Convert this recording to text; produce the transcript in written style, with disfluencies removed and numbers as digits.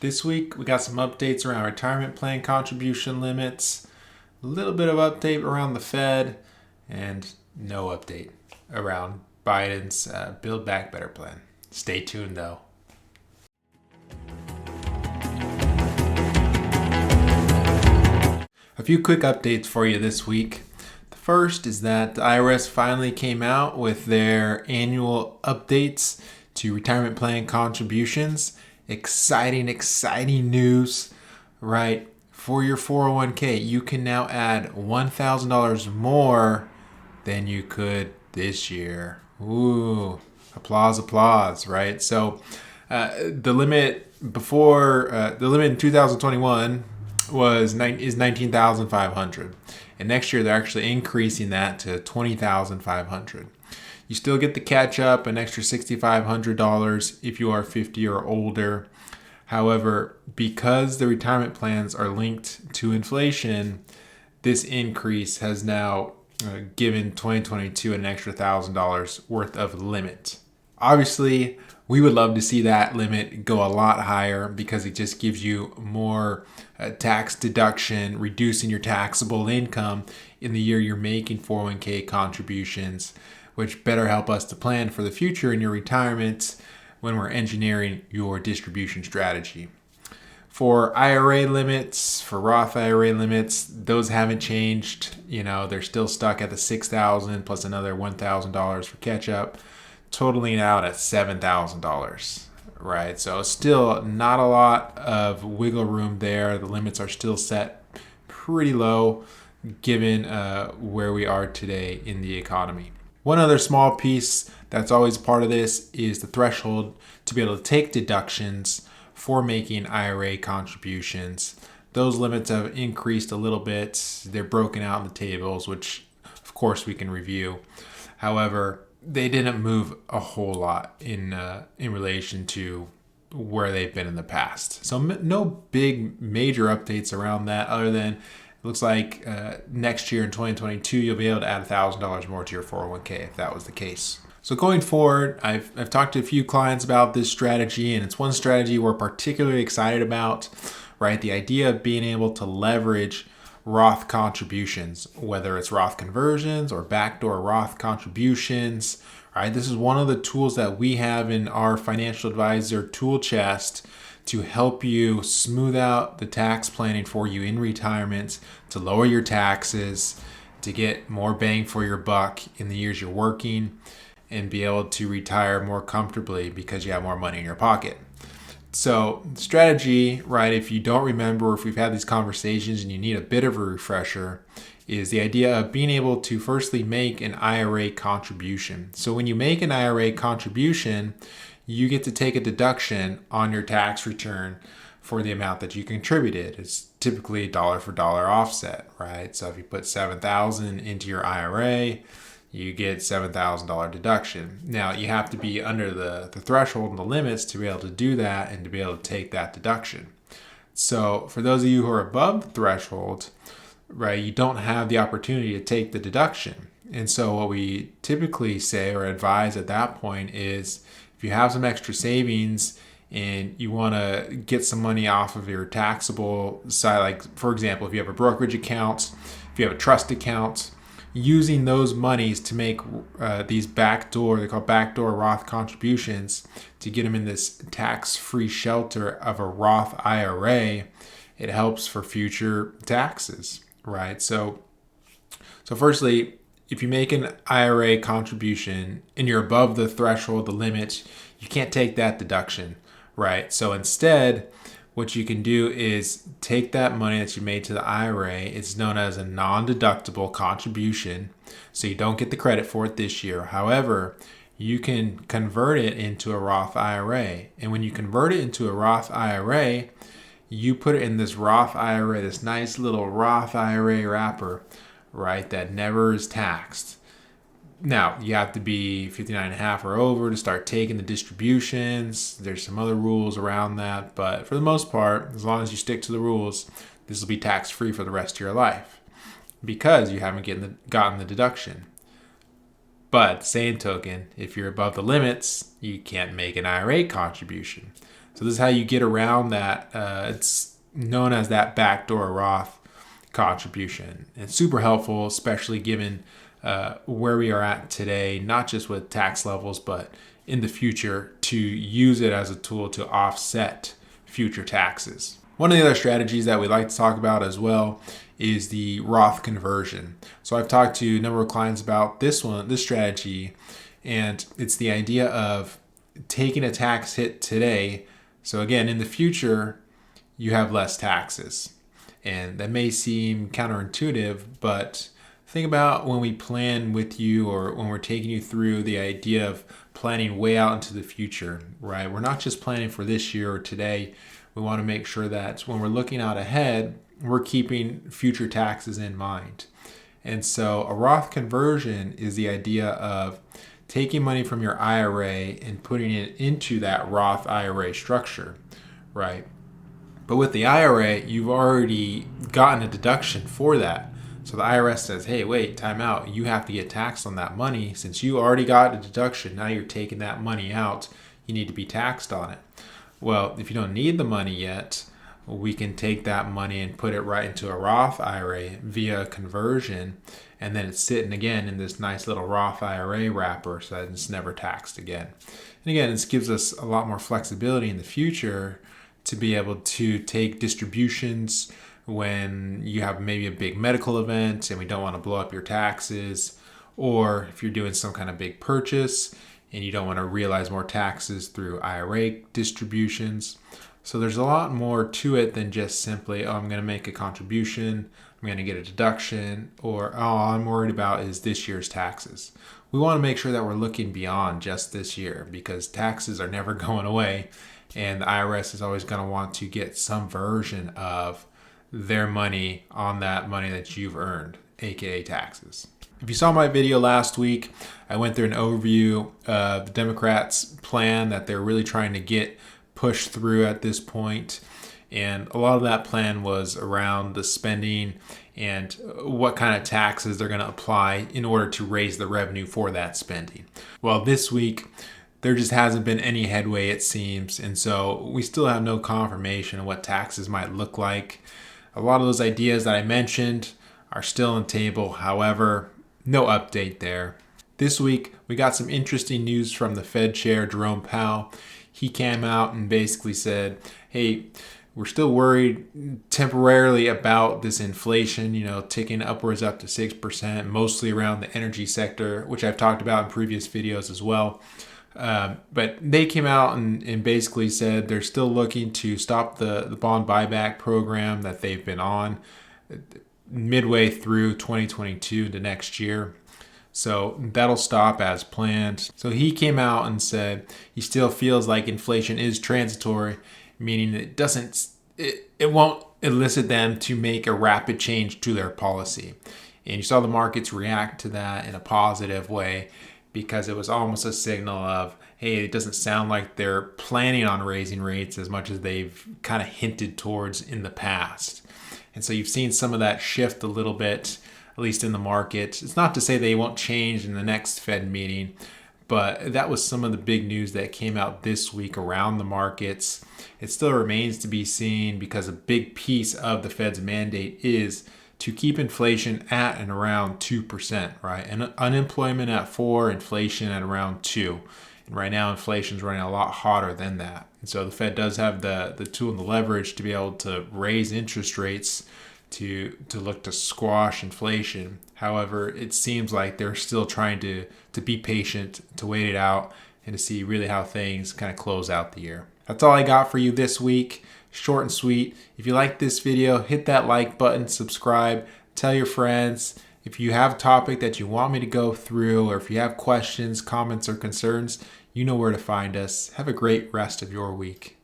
This week, we got some updates around retirement plan contribution limits, a little bit of update around the Fed, and no update around Biden's Build Back Better plan. Stay tuned, though. A few quick updates for you this week. The first is that the IRS finally came out with their annual updates to retirement plan contributions. Exciting news, right? For your 401k, you can now add $1,000 more than you could this year. Ooh, applause, right? So the limit in 2021 is 19,500, and next year they're actually increasing that to 20,500. You still get the catch up, an extra $6,500 if you are 50 or older. However, because the retirement plans are linked to inflation, this increase has now given 2022 an extra $1,000 worth of limit. Obviously, we would love to see that limit go a lot higher because it just gives you more tax deduction, reducing your taxable income in the year you're making 401k contributions, which better help us to plan for the future in your retirement when we're engineering your distribution strategy. For IRA limits, for Roth IRA limits, those haven't changed. They're still stuck at the $6,000 plus another $1,000 for catch up, totaling out at $7,000, right? So still not a lot of wiggle room there. The limits are still set pretty low given where we are today in the economy. One other small piece that's always part of this is the threshold to be able to take deductions for making IRA contributions. Those limits have increased a little bit. They're broken out in the tables, which of course we can review. However, they didn't move a whole lot in relation to where they've been in the past. So no big major updates around that other than it looks like next year in 2022, you'll be able to add $1,000 more to your 401k if that was the case. So going forward, I've talked to a few clients about this strategy, and it's one strategy we're particularly excited about, right? The idea of being able to leverage Roth contributions, whether it's Roth conversions or backdoor Roth contributions, right? This is one of the tools that we have in our financial advisor tool chest to help you smooth out the tax planning for you in retirement, to lower your taxes, to get more bang for your buck in the years you're working, and be able to retire more comfortably because you have more money in your pocket. So strategy, right, if you don't remember, if we've had these conversations and you need a bit of a refresher, is the idea of being able to firstly make an IRA contribution. So when you make an IRA contribution, you get to take a deduction on your tax return for the amount that you contributed. It's typically dollar for dollar offset, right? So if you put $7,000 into your IRA, you get $7,000 deduction. Now you have to be under the threshold and the limits to be able to do that and to be able to take that deduction. So for those of you who are above the threshold, right, you don't have the opportunity to take the deduction. And so what we typically say or advise at that point is if you have some extra savings and you want to get some money off of your taxable side, like for example, if you have a brokerage account, if you have a trust account, using those monies to make these they're called backdoor Roth contributions, to get them in this tax-free shelter of a Roth IRA, it helps for future taxes, right? So firstly, if you make an IRA contribution and you're above the threshold, the limit, you can't take that deduction, right? So instead, what you can do is take that money that you made to the IRA. It's known as a non-deductible contribution, so you don't get the credit for it this year. However, you can convert it into a Roth IRA. And when you convert it into a Roth IRA, you put it in this Roth IRA, this nice little Roth IRA wrapper, right, that never is taxed. Now, you have to be 59 and a half or over to start taking the distributions. There's some other rules around that, but for the most part, as long as you stick to the rules, this will be tax-free for the rest of your life because you haven't gotten the deduction. But same token, if you're above the limits, you can't make an IRA contribution. So this is how you get around that. It's known as that backdoor Roth contribution. It's super helpful, especially given where we are at today, not just with tax levels, but in the future, to use it as a tool to offset future taxes. One of the other strategies that we like to talk about as well is the Roth conversion. So I've talked to a number of clients about this strategy, and it's the idea of taking a tax hit today. So again, in the future, you have less taxes. And that may seem counterintuitive, but think about when we plan with you, or when we're taking you through the idea of planning way out into the future, right? We're not just planning for this year or today. We want to make sure that when we're looking out ahead, we're keeping future taxes in mind. And so a Roth conversion is the idea of taking money from your IRA and putting it into that Roth IRA structure, right? But with the IRA, you've already gotten a deduction for that. So the IRS says, hey, wait, time out. You have to get taxed on that money. Since you already got a deduction, now you're taking that money out. You need to be taxed on it. Well, if you don't need the money yet, we can take that money and put it right into a Roth IRA via conversion, and then it's sitting again in this nice little Roth IRA wrapper so that it's never taxed again. And again, this gives us a lot more flexibility in the future to be able to take distributions when you have maybe a big medical event and we don't want to blow up your taxes, or if you're doing some kind of big purchase and you don't want to realize more taxes through IRA distributions. So there's a lot more to it than just simply, I'm going to make a contribution, I'm going to get a deduction, or all I'm worried about is this year's taxes. We want to make sure that we're looking beyond just this year, because taxes are never going away, and the IRS is always going to want to get some version of their money on that money that you've earned, aka taxes. If you saw my video last week, I went through an overview of the Democrats' plan that they're really trying to get pushed through at this point. And a lot of that plan was around the spending and what kind of taxes they're going to apply in order to raise the revenue for that spending. Well, this week, there just hasn't been any headway, it seems. And so we still have no confirmation of what taxes might look like. A lot of those ideas that I mentioned are still on the table. However, no update there. This week, we got some interesting news from the Fed Chair Jerome Powell. He came out and basically said, hey, we're still worried temporarily about this inflation, ticking upwards up to 6%, mostly around the energy sector, which I've talked about in previous videos as well. But they came out and basically said they're still looking to stop the bond buyback program that they've been on midway through 2022 to next year. So that'll stop as planned. So he came out and said he still feels like inflation is transitory, meaning it won't elicit them to make a rapid change to their policy. And you saw the markets react to that in a positive way, because it was almost a signal of, hey, it doesn't sound like they're planning on raising rates as much as they've kind of hinted towards in the past. And so you've seen some of that shift a little bit, at least in the market. It's not to say they won't change in the next Fed meeting, but that was some of the big news that came out this week around the markets. It still remains to be seen, because a big piece of the Fed's mandate is to keep inflation at and around 2%, right? And unemployment at 4%, inflation at around 2%. And right now, inflation is running a lot hotter than that. And so the Fed does have the tool and the leverage to be able to raise interest rates to look to squash inflation. However, it seems like they're still trying to be patient, to wait it out, and to see really how things kind of close out the year. That's all I got for you this week. Short and sweet. If you like this video, hit that like button, subscribe, tell your friends. If you have a topic that you want me to go through, or if you have questions, comments, or concerns, you know where to find us. Have a great rest of your week.